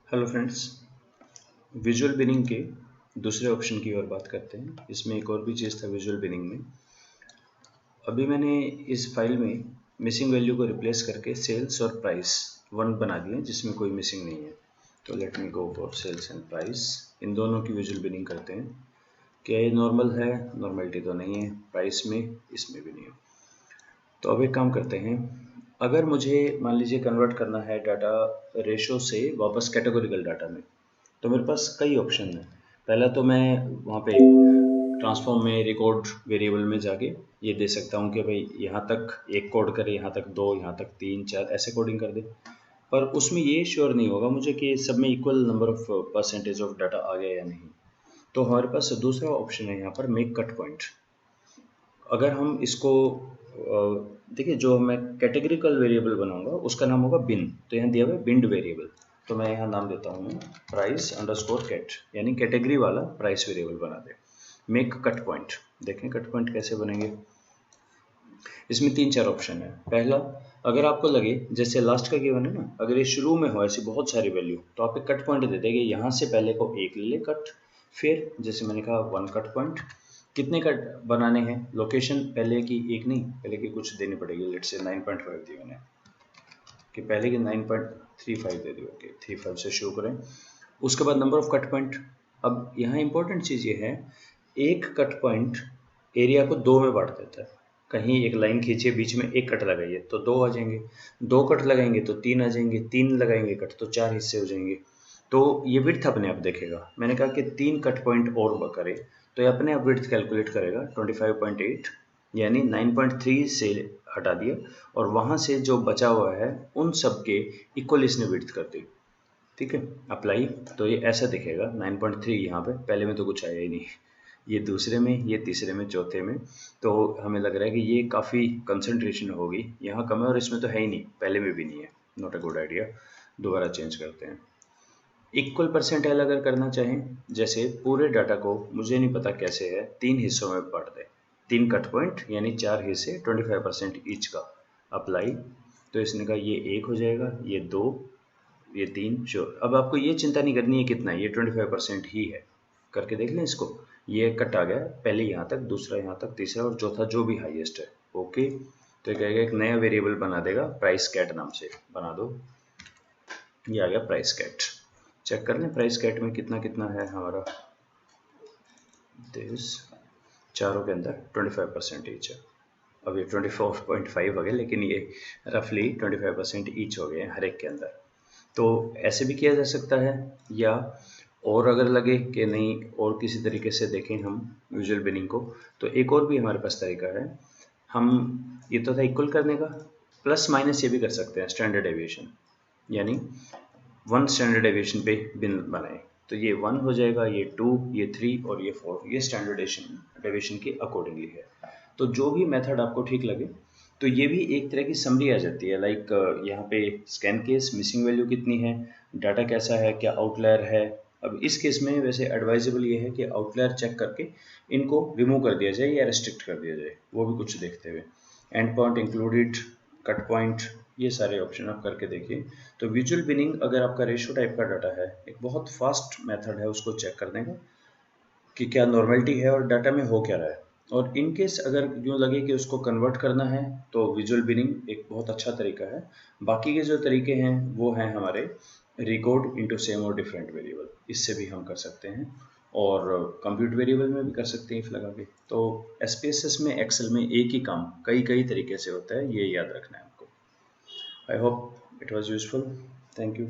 Hello friends, visual binning के दूसरे option की ओर बात करते हैं। इसमें एक और भी चीज़ था विजुअल बिनिंग में। अभी मैंने इस फाइल में मिसिंग वैल्यू को रिप्लेस करके सेल्स और प्राइस वन बना दिए जिसमें कोई मिसिंग नहीं है। तो let me go for sales and price. इन दोनों की विजुअल बिनिंग करते हैं। क्या ये नॉर्मल है? नॉर्मलिटी तो नहीं है प्राइस में, इसमें भी नहीं है। तो अब एक काम करते हैं, अगर मुझे मान लीजिए कन्वर्ट करना है डाटा रेशो से वापस कैटेगोरिकल डाटा में, तो मेरे पास कई ऑप्शन हैं। पहला तो मैं वहाँ पे ट्रांसफॉर्म में रिकॉर्ड वेरिएबल में जाके ये दे सकता हूँ कि भाई यहाँ तक एक कोड करे, यहाँ तक दो, यहाँ तक तीन चार, ऐसे कोडिंग कर दे। पर उसमें ये श्योर नहीं होगा मुझे कि सब में equal number of percentage of data आ गया या नहीं। तो हमारे पास दूसरा ऑप्शन है यहाँ पर मेक कट पॉइंट। अगर हम इसको देखिए, जो मैं कैटेगरिकल वेरिएबल बनाऊंगा उसका नाम होगा बिन। तो यहाँ दिया हुआ है बिंड वेरिएबल, तो मैं यहाँ नाम देता हूँ प्राइस अंडरस्कोर कैट, यानी कैटेगरी वाला प्राइस वेरिएबल बना दे। मेक कट पॉइंट, देखें कट पॉइंट कैसे बनेंगे। इसमें तीन चार ऑप्शन है। पहला, अगर आपको लगे जैसे लास्ट का गिवन है ना, अगर ये शुरू में हो ऐसी बहुत सारी वैल्यू, तो आप एक कट पॉइंट दे देंगे। यहाँ से पहले को एक ले ले कट, फिर जैसे मैंने कहा वन कट पॉइंट। कितने कट बनाने हैं? लोकेशन पहले की एक नहीं, पहले की कुछ देनी पड़ेगी। लेट से 9.5 दी मैंने, कि पहले की 9.35 दे दी। ओके, 35 से शुरू करें। उसके बाद नंबर ऑफ कट पॉइंट। अब यहाँ इंपॉर्टेंट चीज़ ये है, एक कट पॉइंट एरिया को दो में बांट देता है। कहीं एक लाइन खींचिए, बीच में एक कट लगाइए तो दो आ जाएंगे, दो कट लगाएंगे तो तीन आ जाएंगे, तीन लगाएंगे कट तो चार हिस्से हो जाएंगे। तो ये विड्थ अपने आप देखेगा। मैंने कहा कि तीन कट पॉइंट और करे तो ये अपने आप विड्थ कैलकुलेट करेगा 25.8, यानी 9.3 से हटा दिया, और वहाँ से जो बचा हुआ है उन सब के इक्वल इसने विड्थ कर दी। ठीक है, अप्लाई। तो ये ऐसा दिखेगा 9.3 यहाँ पे, पहले में तो कुछ आया ही नहीं, ये दूसरे में, ये तीसरे में, चौथे में। तो हमें लग रहा है कि ये काफ़ी कंसंट्रेशन होगी, यहाँ कम है और इसमें तो है ही नहीं, पहले में भी नहीं है। नॉट अ गुड आइडिया, दोबारा चेंज करते हैं। इक्वल परसेंटाइल अगर करना चाहें, जैसे पूरे डाटा को मुझे नहीं पता कैसे है, तीन हिस्सों में बांट दें, तीन कट पॉइंट यानी चार हिस्से, 25% ईच का। अप्लाई। तो इसने कहा ये एक हो जाएगा, ये दो, ये तीन, श्योर। अब आपको ये चिंता नहीं करनी है कितना, ये 25% ही है। करके देख लें इसको। ये कट आ गया, पहले यहाँ तक, दूसरा यहाँ तक, तीसरा और चौथा जो भी हाईएस्ट है। ओके, तो ये कहेगा एक नया वेरिएबल बना देगा, प्राइस कैट नाम से बना दो। ये आ गया प्राइस कैट। चेक कर लें प्राइस कैट में कितना कितना है हमारा। दिस चारों के अंदर 25% ईच है। अब ये 24.5 हो गया, लेकिन ये रफली 25% ईच हो गए हैं हर एक के अंदर। तो ऐसे भी किया जा सकता है, या और अगर लगे कि नहीं और किसी तरीके से देखें हम विजुअल बिनिंग को, तो एक और भी हमारे पास तरीका है। हम, ये तो था इक्वल करने का, प्लस माइनस ये भी कर सकते हैं, स्टैंडर्ड डेविएशन, यानी वन स्टैंडर्ड डेविएशन पे बिन बनाए। तो ये वन हो जाएगा, ये टू, ये थ्री और ये फोर, ये स्टैंडर्ड डेविएशन के अकॉर्डिंगली है। तो जो भी मेथड आपको ठीक लगे। तो ये भी एक तरह की समरी आ जाती है, लाइक यहाँ पे स्कैन केस, मिसिंग वैल्यू कितनी है, डाटा कैसा है, क्या आउटलायर है। अब इस केस में वैसे एडवाइजेबल ये है कि आउटलायर चेक करके इनको रिमूव कर दिया जाए या रेस्ट्रिक्ट कर दिया जाए, वो भी कुछ देखते हुए। And point included, cut point, ये सारे ऑप्शन आप करके देखिए। तो विजुअल बिनिंग अगर आपका रेशो टाइप का डाटा है, एक बहुत फास्ट मेथड है उसको चेक करने का कि क्या नॉर्मलिटी है और डाटा में हो क्या रहा है। और इन केस अगर यूँ लगे कि उसको कन्वर्ट करना है, तो विजुअल बिनिंग एक बहुत अच्छा तरीका है। बाकी के जो तरीके हैं वो हैं हमारे रिकॉर्ड इनटू सेम और डिफरेंट वेरिएबल, इससे भी हम कर सकते हैं, और कंप्यूट वेरिएबल में भी कर सकते हैं इफ लगा के। तो एसपीएसएस में, एक्सेल में एक ही काम कई कई तरीके से होता है, ये याद रखना है आपको। I hope it was useful. Thank you.